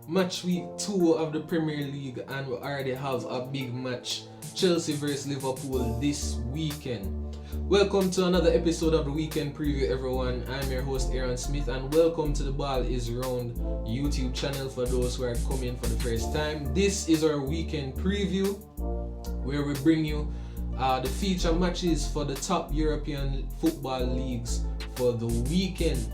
match week 2 of the Premier League, and we already have a big match, Chelsea vs Liverpool, this weekend. Welcome to another episode of the Weekend Preview, everyone. I'm your host Aaron Smith, and welcome to the Ball is Round YouTube channel for those who are coming for the first time. This is our Weekend Preview, where we bring you the feature matches for the top European football leagues for the weekend.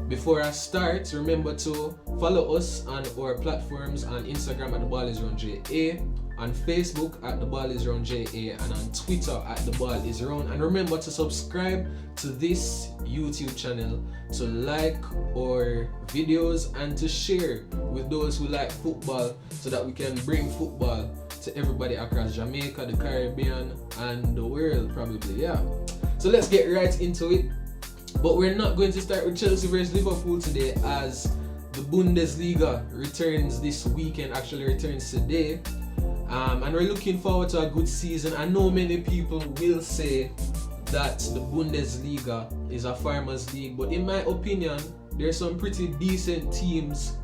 Before I start, remember to follow us on our platforms on Instagram at the Ball is Round JA, on Facebook at the Ball is Round JA, and on Twitter at the Ball is Round. And remember to subscribe to this YouTube channel, to like our videos, and to share with those who like football, so that we can bring football to everybody across Jamaica, the Caribbean, and the world probably. Yeah. So let's get right into it. But we're not going to start with Chelsea vs Liverpool today, as the Bundesliga returns this weekend, actually returns today. And we're looking forward to a good season. I know many people will say that the Bundesliga is a farmers league, but in my opinion, there's some pretty decent teams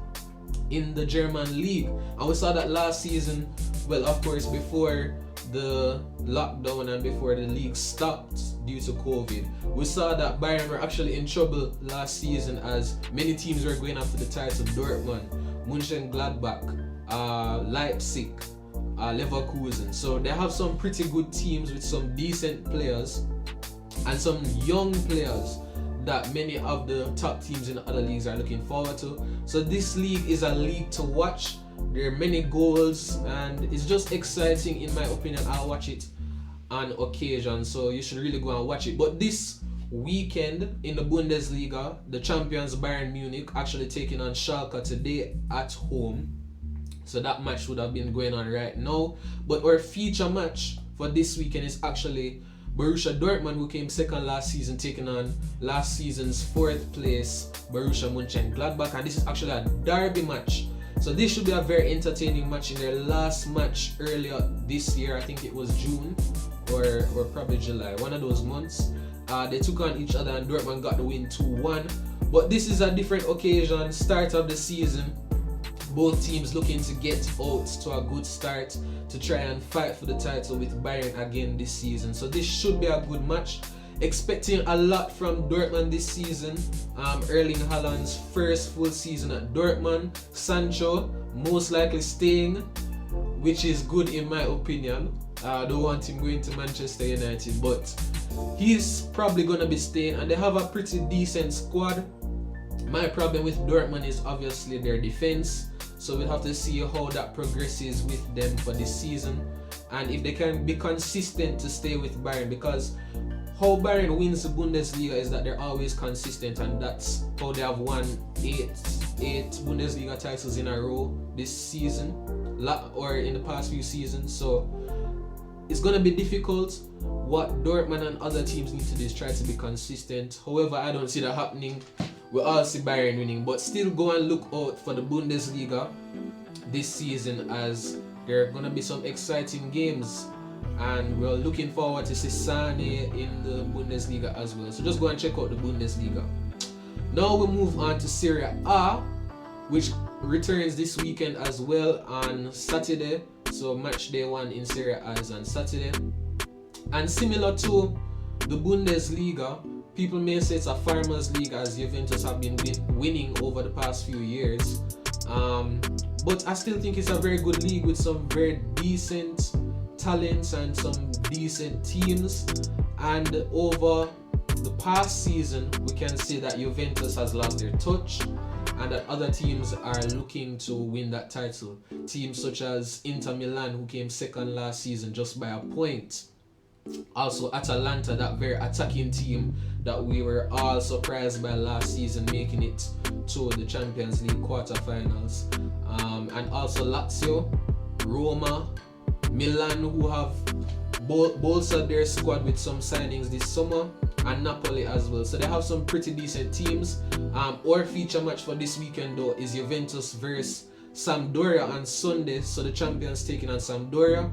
in the German league. And we saw that last season, well, of course, before the lockdown and before the league stopped due to COVID, we saw that Bayern were actually in trouble last season, as many teams were going after the title. Dortmund, Mönchengladbach, Leipzig, Leverkusen. So they have some pretty good teams with some decent players and some young players that many of the top teams in the other leagues are looking forward to. So this league is a league to watch. There are many goals and it's just exciting in my opinion. I'll watch it on occasion, so you should really go and watch it. But this weekend in the Bundesliga, the champions Bayern Munich actually taking on Schalke today at home. So that match would have been going on right now. But our feature match for this weekend is actually Borussia Dortmund, who came second last season, taking on last season's 4th place Borussia Mönchengladbach. And this is actually a derby match. So this should be a very entertaining match. In their last match earlier this year, I think it was June or probably July, one of those months, they took on each other and Dortmund got the win 2-1. But this is a different occasion, start of the season. Both teams looking to get out to a good start to try and fight for the title with Bayern again this season. So this should be a good match. Expecting a lot from Dortmund this season. Erling Haaland's first full season at Dortmund. Sancho most likely staying, which is good in my opinion. I don't want him going to Manchester United, but he's probably going to be staying, and they have a pretty decent squad. My problem with Dortmund is obviously their defense, so we'll have to see how that progresses with them for this season, and if they can be consistent to stay with Bayern, because how Bayern wins the Bundesliga is that they're always consistent, and that's how they have won 8 Bundesliga titles in a row this season, or in the past few seasons. So it's going to be difficult. What Dortmund and other teams need to do is try to be consistent. However, I don't see that happening. We all see Bayern winning, but still go and look out for the Bundesliga this season, as there are going to be some exciting games. And we're looking forward to see Sane in the Bundesliga as well. So just go and check out the Bundesliga. Now we move on to SerieA, which returns this weekend as well on Saturday. So match day 1 in SerieA is on Saturday. And similar to the Bundesliga, people may say it's a farmers league, as Juventus have been winning over the past few years. But I still think it's a very good league with some very decent talents and some decent teams. And over the past season, we can say that Juventus has lost their touch, and that other teams are looking to win that title. Teams such as Inter Milan, who came second last season just by a point. Also Atalanta, that very attacking team that we were all surprised by last season, making it to the Champions League quarterfinals. And also Lazio, Roma, Milan, who have bolstered their squad with some signings this summer, and Napoli as well. So they have some pretty decent teams. Our feature match for this weekend though is Juventus versus Sampdoria on Sunday. So the champions taking on Sampdoria.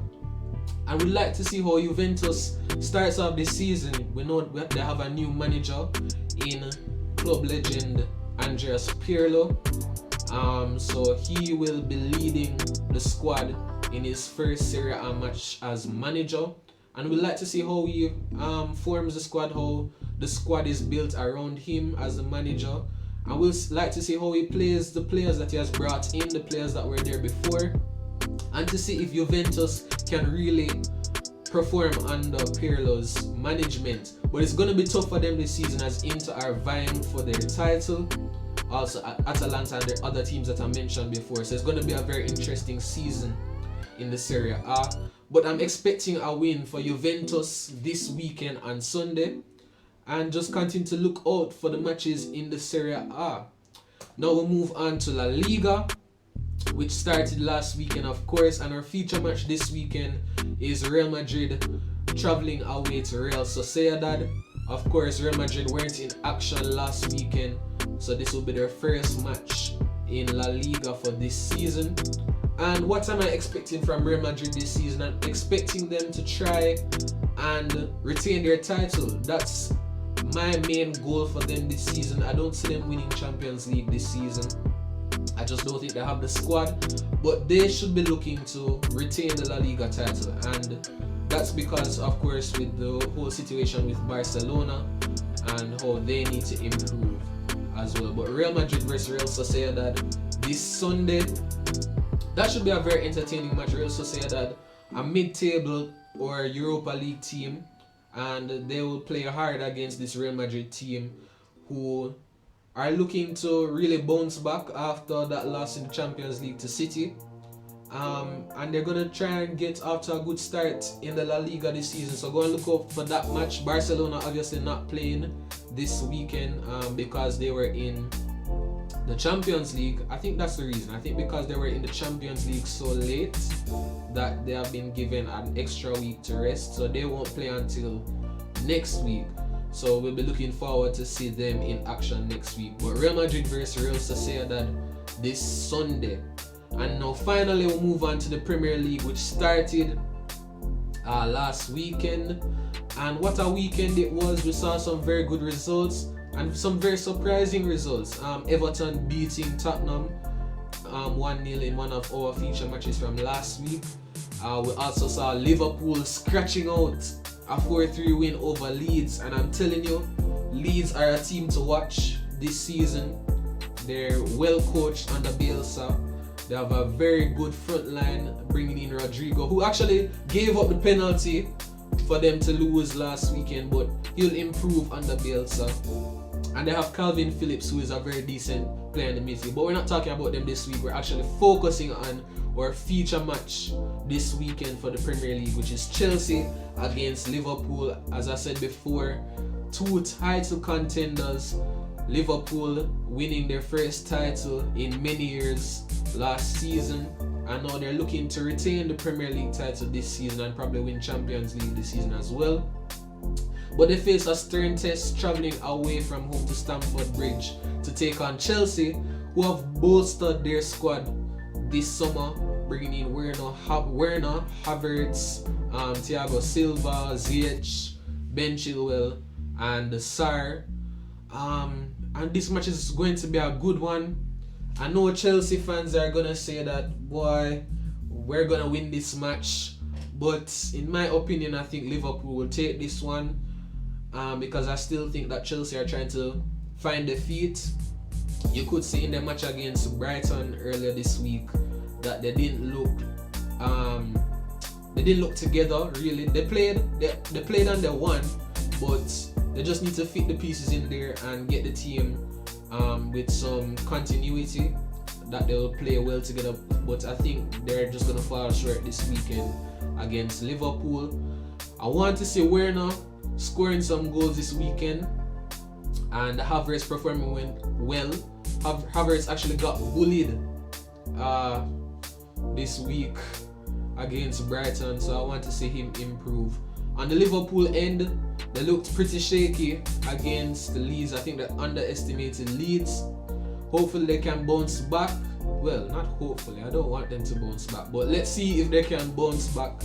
And we'd like to see how Juventus starts off this season. We know they have a new manager in club legend Andreas Pirlo. So he will be leading the squad in his first Serie A match as manager, and we'd like to see how he forms the squad, how the squad is built around him as the manager, and we'll like to see how he plays the players that he has brought in, the players that were there before, and to see if Juventus can really perform under Pirlo's management. But it's going to be tough for them this season, as Inter are vying for their title, also Atalanta and the other teams that I mentioned before. So it's going to be a very interesting season in the Serie A. But I'm expecting a win for Juventus this weekend on Sunday, and just continue to look out for the matches in the Serie A. Now we'll move on to La Liga, which started last weekend, of course, and our feature match this weekend is Real Madrid traveling away to Real Sociedad. Of course, Real Madrid weren't in action last weekend, so this will be their first match in La Liga for this season. And what am I expecting from Real Madrid this season? I'm expecting them to try and retain their title. That's my main goal for them this season. I don't see them winning Champions League this season. I just don't think they have the squad, but they should be looking to retain the La Liga title, and that's because, of course, with the whole situation with Barcelona and how they need to improve as well. But Real Madrid versus Real Sociedad this Sunday, that should be a very entertaining match. Real Sociedad, a mid-table or Europa League team, and they will play hard against this Real Madrid team who are looking to really bounce back after that loss in the Champions League to City. And they're going to try and get off to a good start in the La Liga this season. So go and look out for that match. Barcelona obviously not playing this weekend because they were in the Champions League. I think that's the reason. I think because they were in the Champions League so late that they have been given an extra week to rest. So they won't play until next week. So we'll be looking forward to see them in action next week. But Real Madrid versus Real Sociedad this Sunday. And now finally we'll move on to the Premier League, which started last weekend. And what a weekend it was. We saw some very good results and some very surprising results. Everton beating Tottenham 1-0 in one of our feature matches from last week. We also saw Liverpool scratching out a 4-3 win over Leeds, and I'm telling you, Leeds are a team to watch this season. They're well coached under Bielsa. They have a very good front line, bringing in Rodrigo, who actually gave up the penalty for them to lose last weekend, but he'll improve under Bielsa. And they have Calvin Phillips, who is a very decent player in the midfield. But we're not talking about them this week. We're actually focusing on our feature match this weekend for the Premier League, which is Chelsea against Liverpool. As I said before, two title contenders. Liverpool winning their first title in many years last season, and now they're looking to retain the Premier League title this season and probably win Champions League this season as well. But they face a stern test traveling away from home to Stamford Bridge to take on Chelsea, who have bolstered their squad this summer, bringing in Werner, Havertz, Thiago Silva, Ziyech, Ben Chilwell, and Sarr. And this match is going to be a good one. I know Chelsea fans are gonna say that, boy, we're gonna win this match, but in my opinion, I think Liverpool will take this one, because I still think that Chelsea are trying to find their feet. You could see in the match against Brighton earlier this week that they didn't look together really. They played and they won, but they just need to fit the pieces in there and get the team with some continuity that they'll play well together. But I think they're just gonna fall short this weekend against Liverpool. I want to see Werner scoring some goals this weekend, and Havertz performing well. Havertz actually got bullied this week against Brighton, so I want to see him improve. On the Liverpool end, they looked pretty shaky against the Leeds. I think they underestimated Leeds. Hopefully they can bounce back. Well, not hopefully, I don't want them to bounce back, but let's see if they can bounce back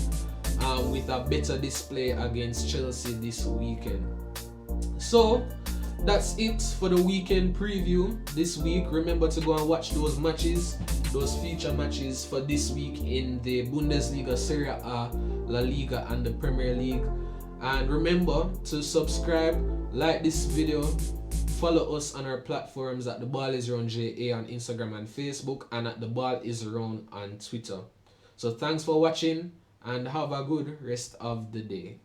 with a better display against Chelsea this weekend. So that's it for the weekend preview this week. Remember to go and watch those matches, those feature matches for this week in the Bundesliga, Serie A, La Liga, and the Premier League. And remember to subscribe, like this video, follow us on our platforms at The Ball Is Around JA on Instagram and Facebook, and at The Ball Is Around on Twitter. So thanks for watching and have a good rest of the day.